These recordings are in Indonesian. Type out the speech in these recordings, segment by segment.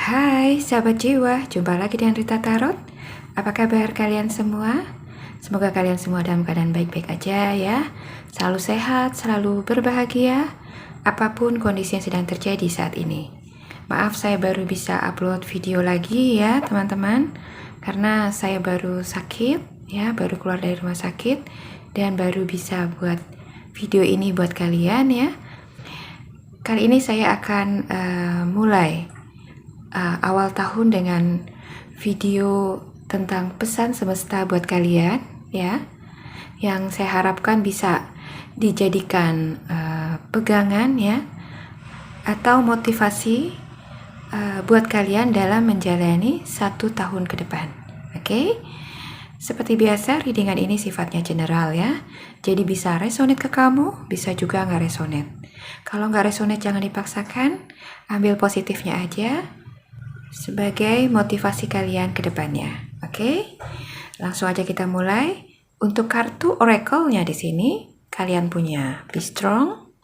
Hai sahabat jiwa, jumpa lagi dengan Rita Tarot. Apa kabar kalian semua? Semoga kalian semua dalam keadaan baik-baik aja ya. Selalu sehat, selalu berbahagia, apapun kondisi yang sedang terjadi saat ini. Maaf saya baru bisa upload video lagi ya teman-teman, karena saya baru sakit ya, baru keluar dari rumah sakit dan baru bisa buat video ini buat kalian ya. Kali ini saya akan mulai awal tahun dengan video tentang pesan semesta buat kalian ya, yang saya harapkan bisa dijadikan pegangan ya atau motivasi buat kalian dalam menjalani 1 tahun ke depan. Oke? Seperti biasa, readingan ini sifatnya general ya, jadi bisa resonate ke kamu, bisa juga nggak resonate. Kalau nggak resonate jangan dipaksakan, ambil positifnya aja sebagai motivasi kalian ke depannya. Oke? Langsung aja kita mulai. Untuk kartu oracle-nya di sini kalian punya be strong.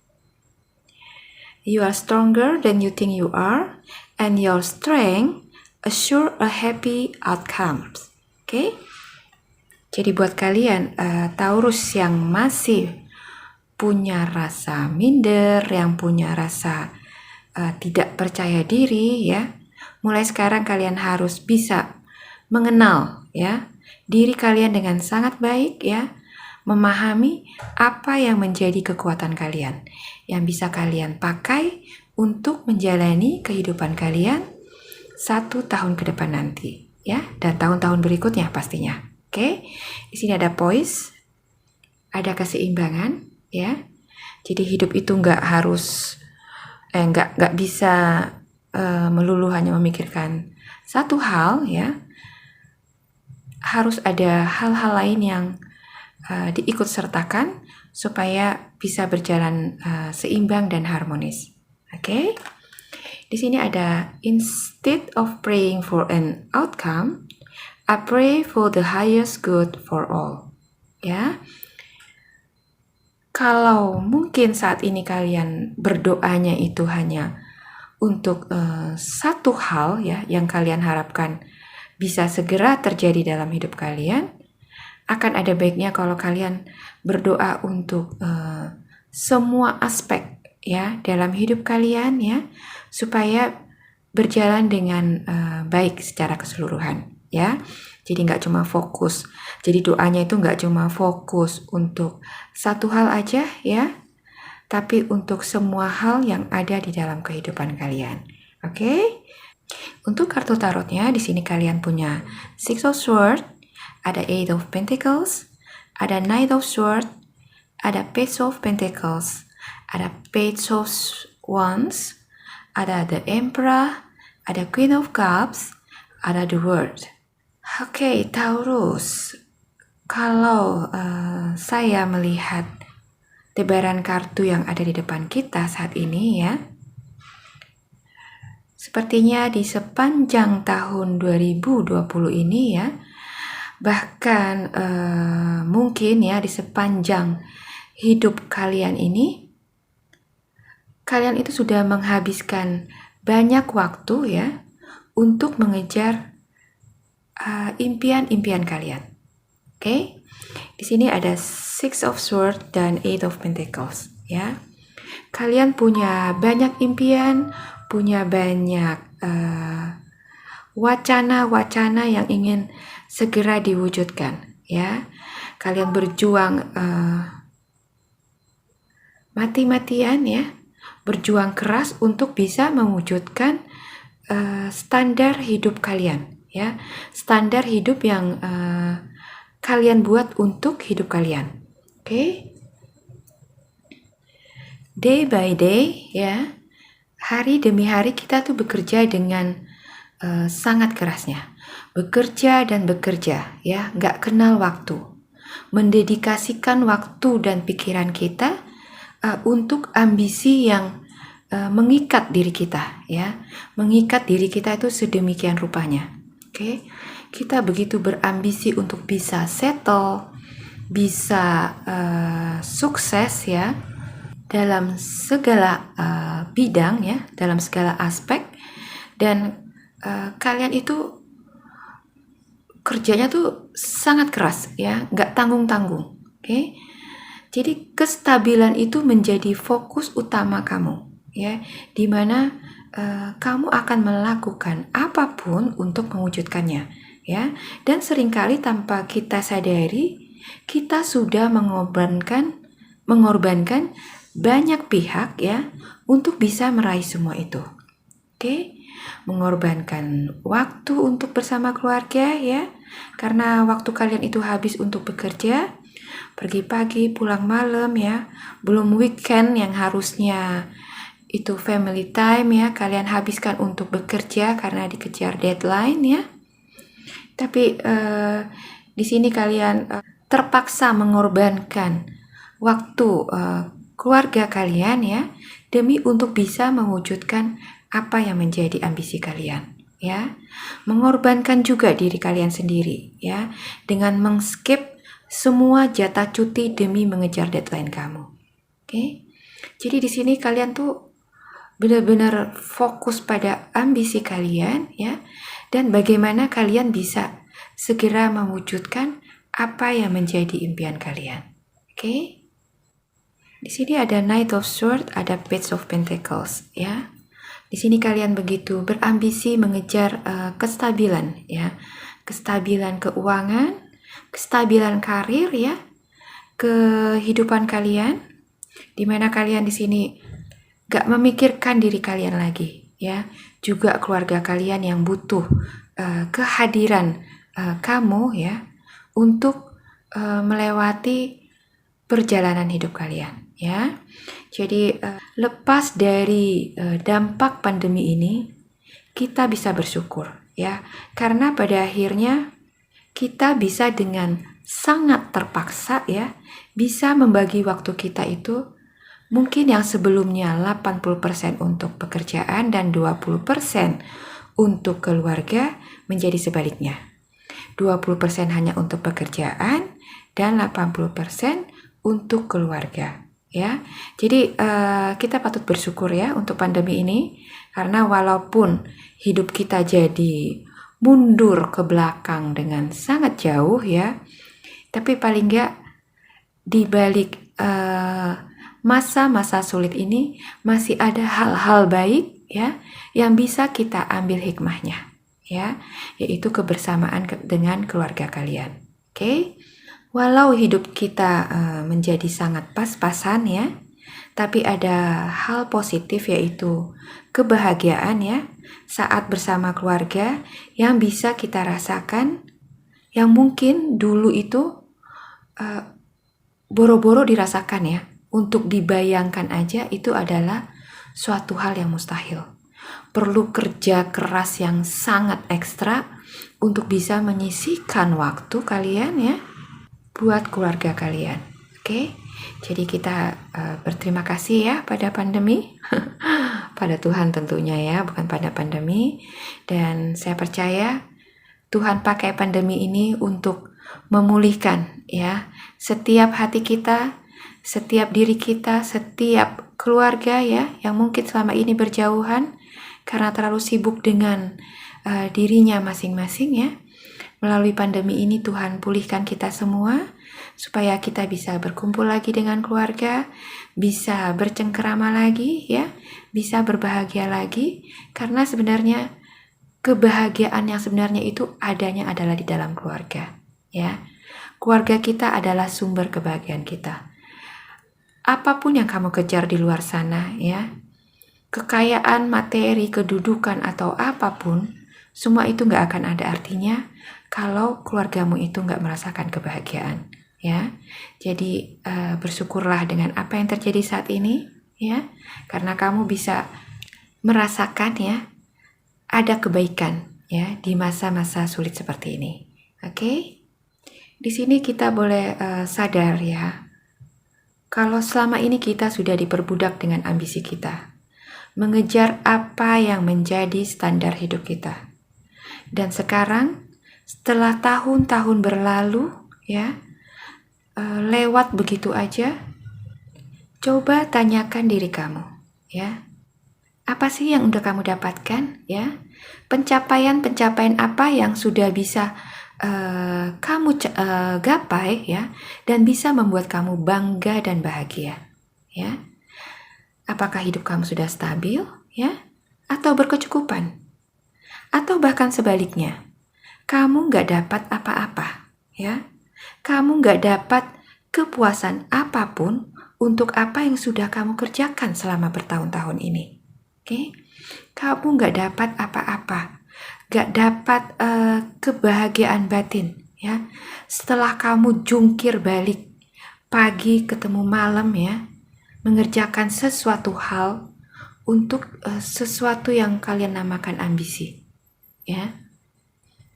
You are stronger than you think you are, and your strength assure a happy outcome. Oke? Jadi buat kalian Taurus yang masih punya rasa minder, yang punya rasa tidak percaya diri ya, mulai sekarang kalian harus bisa mengenal ya diri kalian dengan sangat baik ya, memahami apa yang menjadi kekuatan kalian yang bisa kalian pakai untuk menjalani kehidupan kalian 1 tahun ke depan nanti ya, dan tahun-tahun berikutnya pastinya. Oke, di sini ada poise, ada keseimbangan ya. Jadi hidup itu nggak bisa melulu hanya memikirkan satu hal ya, harus ada hal-hal lain yang diikut sertakan supaya bisa berjalan seimbang dan harmonis. Oke? Di sini ada instead of praying for an outcome, I pray for the highest good for all. Ya. Kalau mungkin saat ini kalian berdoanya itu hanya untuk satu hal ya yang kalian harapkan bisa segera terjadi dalam hidup kalian, akan ada baiknya kalau kalian berdoa untuk semua aspek ya dalam hidup kalian ya, supaya berjalan dengan baik secara keseluruhan ya. Jadi nggak cuma fokus, jadi doanya itu nggak cuma fokus untuk satu hal aja ya, tapi untuk semua hal yang ada di dalam kehidupan kalian. Oke? Untuk kartu tarotnya di sini kalian punya Six of Swords, ada Eight of Pentacles, ada Knight of Swords, ada Page of Pentacles, ada Page of Wands, ada The Emperor, ada Queen of Cups, ada The World. Oke, Taurus. Kalau saya melihat tebaran kartu yang ada di depan kita saat ini ya, sepertinya di sepanjang tahun 2020 ini ya, bahkan mungkin ya di sepanjang hidup kalian ini, kalian itu sudah menghabiskan banyak waktu ya untuk mengejar impian-impian kalian. Oke? Di sini ada Six of Swords dan Eight of Pentacles ya. Kalian punya banyak impian, punya banyak wacana-wacana yang ingin segera diwujudkan ya. Kalian berjuang mati-matian ya, berjuang keras untuk bisa mewujudkan standar hidup kalian ya, standar hidup yang kalian buat untuk hidup kalian. Oke? Day by day ya, hari demi hari kita tuh bekerja dengan sangat kerasnya, bekerja dan bekerja ya, nggak kenal waktu, mendedikasikan waktu dan pikiran kita untuk ambisi yang mengikat diri kita ya, mengikat diri kita itu sedemikian rupanya. Oke, kita begitu berambisi untuk bisa settle, bisa sukses ya dalam segala bidang ya, dalam segala aspek, dan kalian itu kerjanya tuh sangat keras ya, nggak tanggung-tanggung. Oke. Jadi kestabilan itu menjadi fokus utama kamu ya, dimana kamu akan melakukan apapun untuk mewujudkannya ya. Dan seringkali tanpa kita sadari kita sudah mengorbankan banyak pihak ya untuk bisa meraih semua itu. Oke, mengorbankan waktu untuk bersama keluarga ya, karena waktu kalian itu habis untuk bekerja, pergi pagi, pulang malam ya, belum weekend yang harusnya itu family time ya, kalian habiskan untuk bekerja karena dikejar deadline ya. Tapi di sini kalian terpaksa mengorbankan waktu keluarga kalian ya, demi untuk bisa mewujudkan apa yang menjadi ambisi kalian ya. Mengorbankan juga diri kalian sendiri ya, dengan mengskip semua jatah cuti demi mengejar deadline kamu. Oke. Jadi di sini kalian tuh benar-benar fokus pada ambisi kalian ya, dan bagaimana kalian bisa segera mewujudkan apa yang menjadi impian kalian. Oke. Di sini ada Knight of Swords, ada Page of Pentacles ya. Di sini kalian begitu berambisi mengejar kestabilan ya, kestabilan keuangan, kestabilan karir ya, kehidupan kalian, dimana kalian di sini gak memikirkan diri kalian lagi ya, juga keluarga kalian yang butuh kehadiran kamu ya untuk melewati perjalanan hidup kalian ya. Jadi lepas dari dampak pandemi ini, kita bisa bersyukur ya, karena pada akhirnya kita bisa dengan sangat terpaksa ya, bisa membagi waktu kita itu mungkin yang sebelumnya 80% untuk pekerjaan dan 20% untuk keluarga menjadi sebaliknya. 20% hanya untuk pekerjaan dan 80% untuk keluarga. Ya, jadi kita patut bersyukur ya untuk pandemi ini, karena walaupun hidup kita jadi mundur ke belakang dengan sangat jauh ya, tapi paling nggak di balik masa-masa sulit ini masih ada hal-hal baik ya yang bisa kita ambil hikmahnya ya, yaitu kebersamaan dengan keluarga kalian. Oke. Walau hidup kita menjadi sangat pas-pasan ya, tapi ada hal positif yaitu kebahagiaan ya saat bersama keluarga yang bisa kita rasakan, yang mungkin dulu itu boro-boro dirasakan ya, untuk dibayangkan aja itu adalah suatu hal yang mustahil. Perlu kerja keras yang sangat ekstra untuk bisa menyisihkan waktu kalian ya buat keluarga kalian. Oke. Jadi kita berterima kasih ya pada pandemi. Pada Tuhan tentunya ya, bukan pada pandemi. Dan saya percaya Tuhan pakai pandemi ini untuk memulihkan ya setiap hati kita, setiap diri kita, setiap keluarga ya yang mungkin selama ini berjauhan karena terlalu sibuk dengan dirinya masing-masing ya. Melalui pandemi ini Tuhan pulihkan kita semua supaya kita bisa berkumpul lagi dengan keluarga, bisa bercengkerama lagi ya, bisa berbahagia lagi, karena sebenarnya kebahagiaan yang sebenarnya itu adanya adalah di dalam keluarga ya. Keluarga kita adalah sumber kebahagiaan kita. Apapun yang kamu kejar di luar sana ya, kekayaan, materi, kedudukan atau apapun, semua itu gak akan ada artinya kalau keluargamu itu gak merasakan kebahagiaan ya. Jadi bersyukurlah dengan apa yang terjadi saat ini ya, karena kamu bisa merasakan ya ada kebaikan ya di masa-masa sulit seperti ini. Oke. Di sini kita boleh sadar ya, kalau selama ini kita sudah diperbudak dengan ambisi kita, mengejar apa yang menjadi standar hidup kita. Dan sekarang setelah tahun-tahun berlalu ya, lewat begitu aja, coba tanyakan diri kamu ya, Apa sih yang udah kamu dapatkan, ya? Pencapaian-pencapaian apa yang sudah bisa kamu gapai, ya, dan bisa membuat kamu bangga dan bahagia, ya? Apakah hidup kamu sudah stabil, ya, atau berkecukupan, atau bahkan sebaliknya, kamu nggak dapat apa-apa, ya? Kamu nggak dapat kepuasan apapun untuk apa yang sudah kamu kerjakan selama bertahun-tahun ini. Oke, kamu nggak dapat apa-apa, nggak dapat kebahagiaan batin, ya. Setelah kamu jungkir balik pagi ketemu malam, ya, mengerjakan sesuatu hal untuk sesuatu yang kalian namakan ambisi, ya.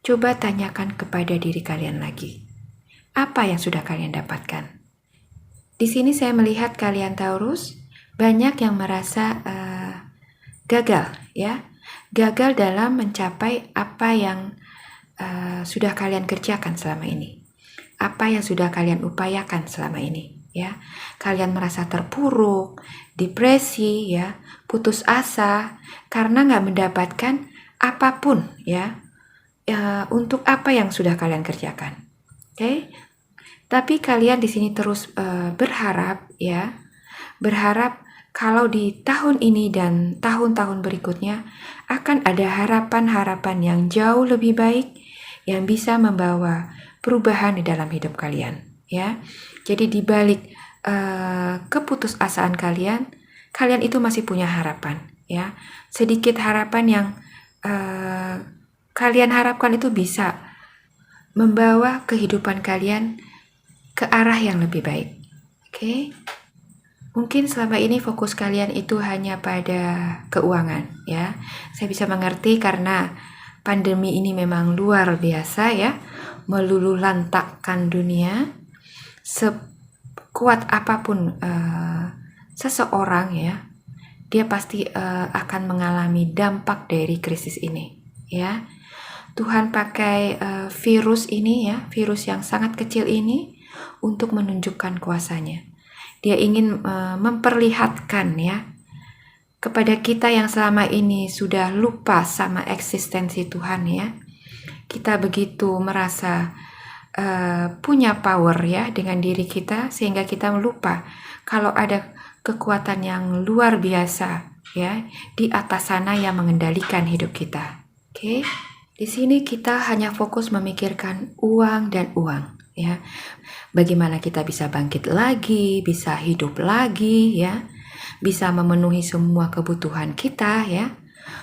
Coba tanyakan kepada diri kalian lagi, apa yang sudah kalian dapatkan? Di sini saya melihat kalian Taurus banyak yang merasa gagal, ya, gagal dalam mencapai apa yang sudah kalian kerjakan selama ini, apa yang sudah kalian upayakan selama ini, ya. Kalian merasa terpuruk, depresi, ya, putus asa karena nggak mendapatkan apapun, ya, untuk apa yang sudah kalian kerjakan. Oke, tapi kalian di sini terus berharap, ya, berharap kalau di tahun ini dan tahun-tahun berikutnya akan ada harapan-harapan yang jauh lebih baik yang bisa membawa perubahan di dalam hidup kalian, ya. Jadi di balik keputusasaan kalian, kalian itu masih punya harapan, ya. Sedikit harapan yang kalian harapkan itu bisa membawa kehidupan kalian ke arah yang lebih baik. Oke. Mungkin selama ini fokus kalian itu hanya pada keuangan, ya. Saya bisa mengerti karena pandemi ini memang luar biasa, ya, meluluhlantakkan dunia. Sekuat apapun seseorang, ya, dia pasti akan mengalami dampak dari krisis ini, ya. Tuhan pakai virus ini, ya, virus yang sangat kecil ini untuk menunjukkan kuasanya. Dia ingin memperlihatkan, ya, kepada kita yang selama ini sudah lupa sama eksistensi Tuhan, ya. Kita begitu merasa punya power, ya, dengan diri kita sehingga kita lupa kalau ada kekuatan yang luar biasa, ya, di atas sana yang mengendalikan hidup kita. Oke. Di sini kita hanya fokus memikirkan uang dan uang, ya. Bagaimana kita bisa bangkit lagi, bisa hidup lagi, ya. Bisa memenuhi semua kebutuhan kita, ya.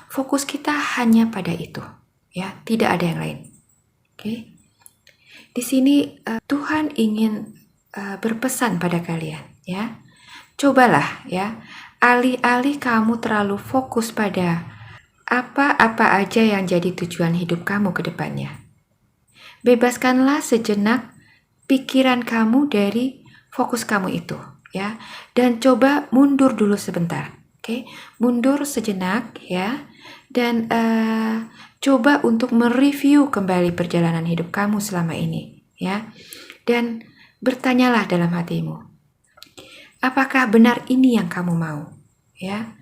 Fokus kita hanya pada itu, ya. Tidak ada yang lain. Oke. Di sini Tuhan ingin berpesan pada kalian, ya. Cobalah, ya. Alih-alih kamu terlalu fokus pada apa-apa aja yang jadi tujuan hidup kamu ke depannya, bebaskanlah sejenak pikiran kamu dari fokus kamu itu, ya, dan coba mundur dulu sebentar, oke? Mundur sejenak, ya, dan coba untuk mereview kembali perjalanan hidup kamu selama ini, ya, dan bertanyalah dalam hatimu, apakah benar ini yang kamu mau, ya,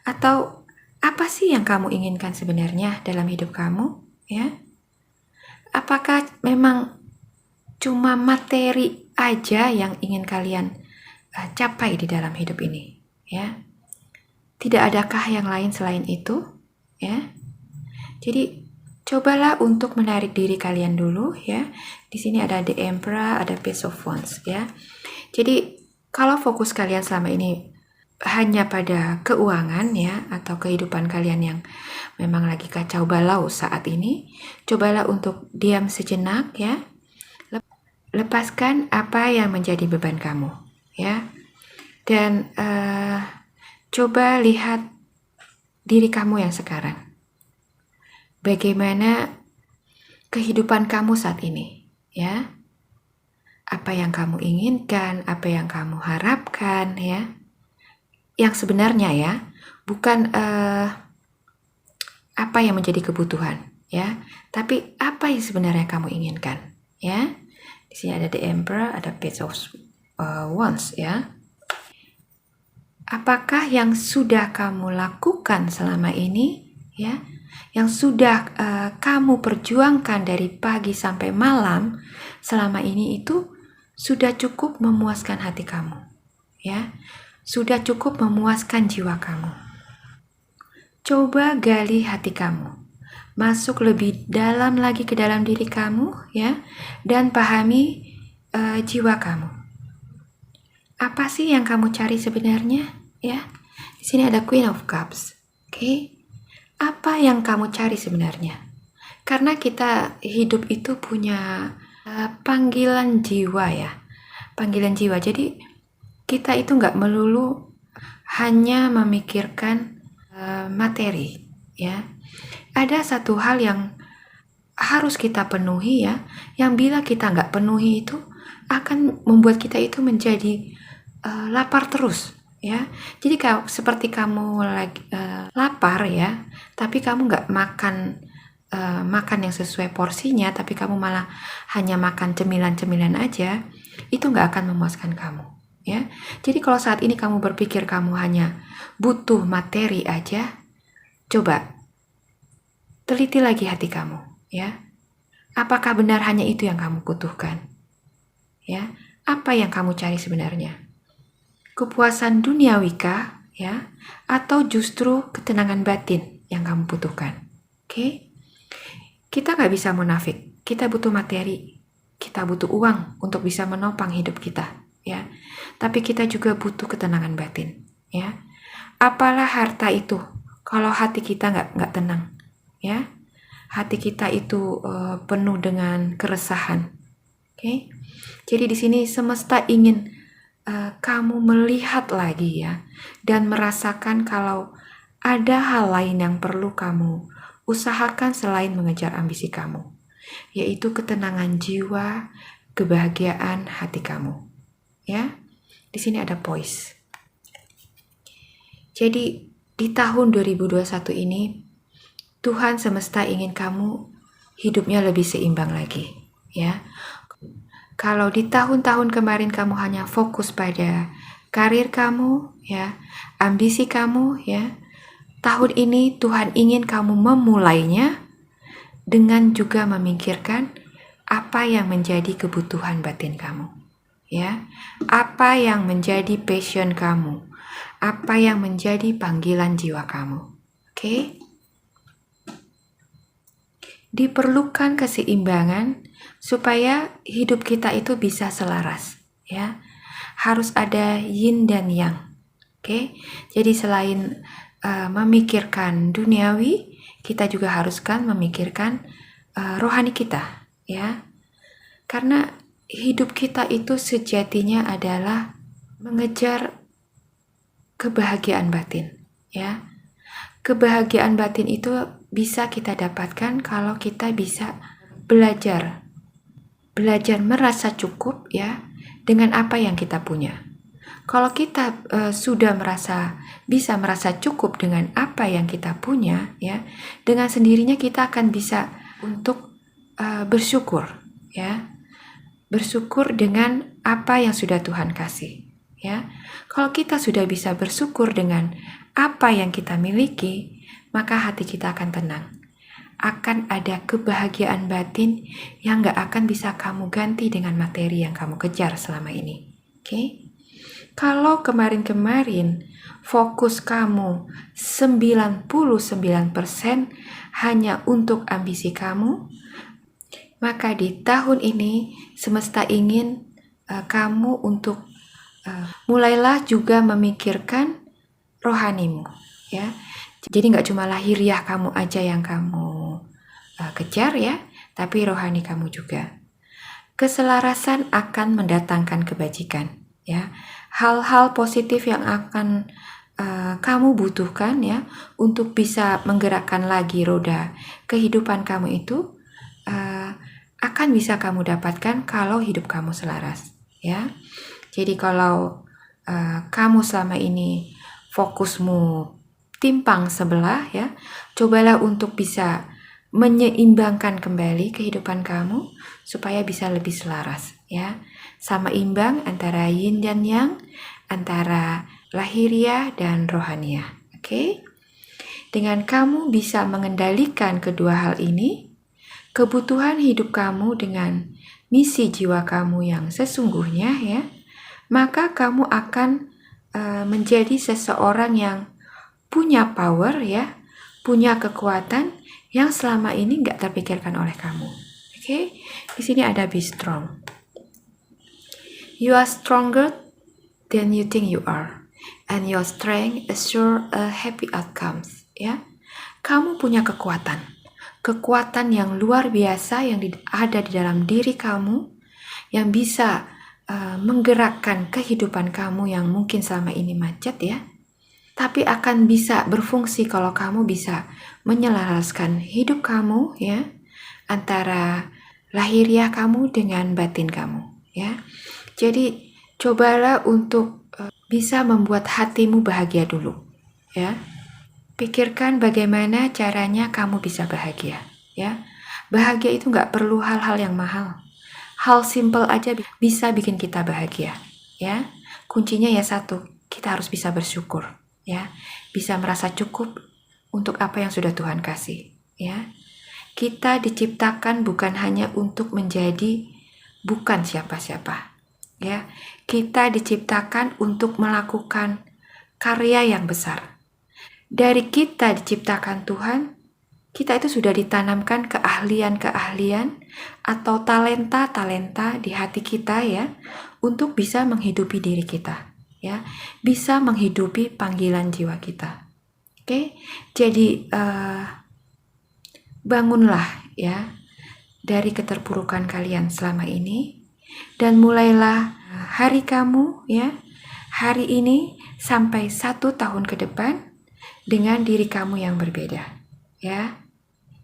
atau apa sih yang kamu inginkan sebenarnya dalam hidup kamu, ya? Apakah memang cuma materi aja yang ingin kalian capai di dalam hidup ini, ya? Tidak adakah yang lain selain itu, ya? Jadi cobalah untuk menarik diri kalian dulu, ya. Di sini ada The Emperor, ada Page of Wands, ya. Jadi kalau fokus kalian selama ini hanya pada keuangan, ya, atau kehidupan kalian yang memang lagi kacau balau saat ini, cobalah untuk diam sejenak, ya. Lepaskan apa yang menjadi beban kamu, ya. Dan coba lihat diri kamu yang sekarang. Bagaimana kehidupan kamu saat ini, ya. Apa yang kamu inginkan, apa yang kamu harapkan, ya. Yang sebenarnya, ya, bukan apa yang menjadi kebutuhan, ya, tapi apa yang sebenarnya kamu inginkan, ya. Di sini ada The Emperor, ada Page of Wands, ya. Apakah yang sudah kamu lakukan selama ini, ya, yang sudah kamu perjuangkan dari pagi sampai malam selama ini itu sudah cukup memuaskan hati kamu, ya, sudah cukup memuaskan jiwa kamu. Coba gali hati kamu, masuk lebih dalam lagi ke dalam diri kamu, ya, dan pahami jiwa kamu. Apa sih yang kamu cari sebenarnya? Ya, di sini ada Queen of Cups. Oke, apa yang kamu cari sebenarnya? Karena kita hidup itu punya panggilan jiwa, ya, panggilan jiwa. Jadi kita itu nggak melulu hanya memikirkan materi, ya. Ada satu hal yang harus kita penuhi, ya, yang bila kita nggak penuhi itu akan membuat kita itu menjadi lapar terus, ya. Jadi seperti kamu lagi lapar, ya, tapi kamu nggak makan yang sesuai porsinya, tapi kamu malah hanya makan cemilan-cemilan aja, itu nggak akan memuaskan kamu, ya. Jadi kalau saat ini kamu berpikir kamu hanya butuh materi aja, coba teliti lagi hati kamu, ya. Apakah benar hanya itu yang kamu butuhkan, ya? Apa yang kamu cari sebenarnya? Kepuasan duniawikah, ya, atau justru ketenangan batin yang kamu butuhkan? Oke? Kita nggak bisa munafik. Kita butuh materi, kita butuh uang untuk bisa menopang hidup kita, ya. Tapi kita juga butuh ketenangan batin, ya. Apalah harta itu kalau hati kita nggak tenang, ya. Hati kita itu penuh dengan keresahan. Oke? Jadi di sini semesta ingin kamu melihat lagi, ya, dan merasakan kalau ada hal lain yang perlu kamu usahakan selain mengejar ambisi kamu, yaitu ketenangan jiwa, kebahagiaan hati kamu, ya. Di sini ada poise. Jadi di tahun 2021 ini Tuhan semesta ingin kamu hidupnya lebih seimbang lagi, ya. Kalau di tahun-tahun kemarin kamu hanya fokus pada karir kamu, ya, ambisi kamu, ya, tahun ini Tuhan ingin kamu memulainya dengan juga memikirkan apa yang menjadi kebutuhan batin kamu, ya, apa yang menjadi passion kamu, apa yang menjadi panggilan jiwa kamu. Oke? Diperlukan keseimbangan supaya hidup kita itu bisa selaras, ya. Harus ada yin dan yang. Oke? Jadi selain memikirkan duniawi, kita juga haruskan memikirkan rohani kita, ya. Karena hidup kita itu sejatinya adalah mengejar kebahagiaan batin, ya. Kebahagiaan batin itu bisa kita dapatkan kalau kita bisa belajar merasa cukup, ya, dengan apa yang kita punya. Kalau kita sudah bisa merasa cukup dengan apa yang kita punya, ya, dengan sendirinya kita akan bisa untuk bersyukur, ya, bersyukur dengan apa yang sudah Tuhan kasih, ya. Kalau kita sudah bisa bersyukur dengan apa yang kita miliki, maka hati kita akan tenang. Akan ada kebahagiaan batin yang gak akan bisa kamu ganti dengan materi yang kamu kejar selama ini. Oke? Kalau kemarin-kemarin fokus kamu 99% hanya untuk ambisi kamu, maka di tahun ini semesta ingin kamu untuk mulailah juga memikirkan rohanimu, ya. Jadi nggak cuma lahiriah kamu aja yang kamu kejar, ya, tapi rohani kamu juga. Keselarasan akan mendatangkan kebajikan, ya. Hal-hal positif yang akan kamu butuhkan, ya, untuk bisa menggerakkan lagi roda kehidupan kamu itu akan bisa kamu dapatkan kalau hidup kamu selaras, ya. Jadi kalau kamu selama ini fokusmu timpang sebelah, ya, cobalah untuk bisa menyeimbangkan kembali kehidupan kamu supaya bisa lebih selaras, ya. Sama imbang antara yin dan yang, antara lahiriah dan rohaniah. Oke? Dengan kamu bisa mengendalikan kedua hal ini, kebutuhan hidup kamu dengan misi jiwa kamu yang sesungguhnya ya, maka kamu akan menjadi seseorang yang punya power ya, punya kekuatan yang selama ini nggak terpikirkan oleh kamu. Oke? Di sini ada be strong. You are stronger than you think you are, and your strength assure a happy outcomes. Ya, kamu punya kekuatan yang luar biasa yang ada di dalam diri kamu, yang bisa menggerakkan kehidupan kamu yang mungkin selama ini macet ya, tapi akan bisa berfungsi kalau kamu bisa menyelaraskan hidup kamu ya, antara lahiriah kamu dengan batin kamu ya. Jadi cobalah untuk bisa membuat hatimu bahagia dulu ya. Pikirkan bagaimana caranya kamu bisa bahagia ya. Bahagia itu nggak perlu hal-hal yang mahal. Hal simple aja bisa bikin kita bahagia ya. Kuncinya ya satu, kita harus bisa bersyukur ya. Bisa merasa cukup untuk apa yang sudah Tuhan kasih ya. Kita diciptakan bukan hanya untuk menjadi bukan siapa-siapa ya. Kita diciptakan untuk melakukan karya yang besar. Dari kita diciptakan Tuhan, kita itu sudah ditanamkan keahlian-keahlian atau talenta-talenta di hati kita ya, untuk bisa menghidupi diri kita ya, bisa menghidupi panggilan jiwa kita. Oke, jadi bangunlah ya dari keterpurukan kalian selama ini, dan mulailah hari kamu ya, hari ini sampai 1 tahun ke depan dengan diri kamu yang berbeda ya,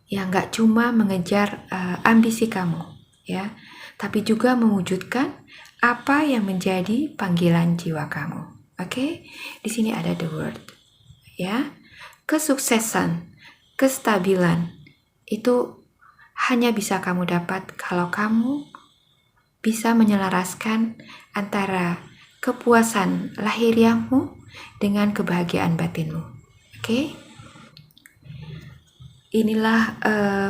yang gak cuma mengejar ambisi kamu ya, tapi juga mewujudkan apa yang menjadi panggilan jiwa kamu. Oke? Di sini ada the word ya. Kesuksesan, kestabilan itu hanya bisa kamu dapat kalau kamu bisa menyelaraskan antara kepuasan lahiriahmu dengan kebahagiaan batinmu. Oke? Inilah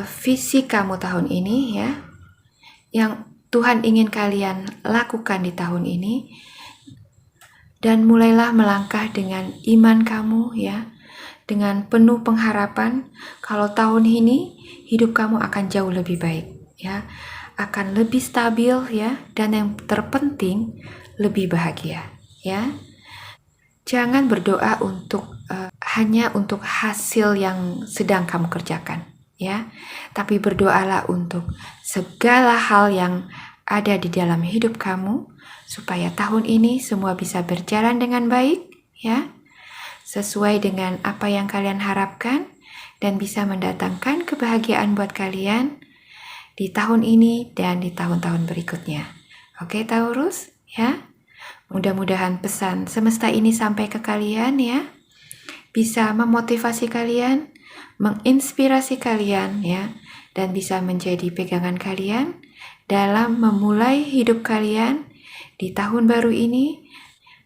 visi kamu tahun ini ya, yang Tuhan ingin kalian lakukan di tahun ini. Dan mulailah melangkah dengan iman kamu ya, dengan penuh pengharapan kalau tahun ini hidup kamu akan jauh lebih baik ya, akan lebih stabil ya, dan yang terpenting lebih bahagia ya. Jangan berdoa untuk hanya untuk hasil yang sedang kamu kerjakan ya, tapi berdoalah untuk segala hal yang ada di dalam hidup kamu, supaya tahun ini semua bisa berjalan dengan baik ya, sesuai dengan apa yang kalian harapkan, dan bisa mendatangkan kebahagiaan buat kalian di tahun ini dan di tahun-tahun berikutnya. Oke Taurus ya, mudah-mudahan pesan semesta ini sampai ke kalian ya, bisa memotivasi kalian, menginspirasi kalian ya, dan bisa menjadi pegangan kalian dalam memulai hidup kalian di tahun baru ini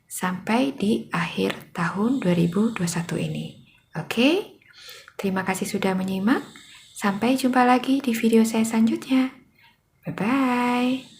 sampai di akhir tahun 2021 ini. Oke? Terima kasih sudah menyimak. Sampai jumpa lagi di video saya selanjutnya. Bye-bye.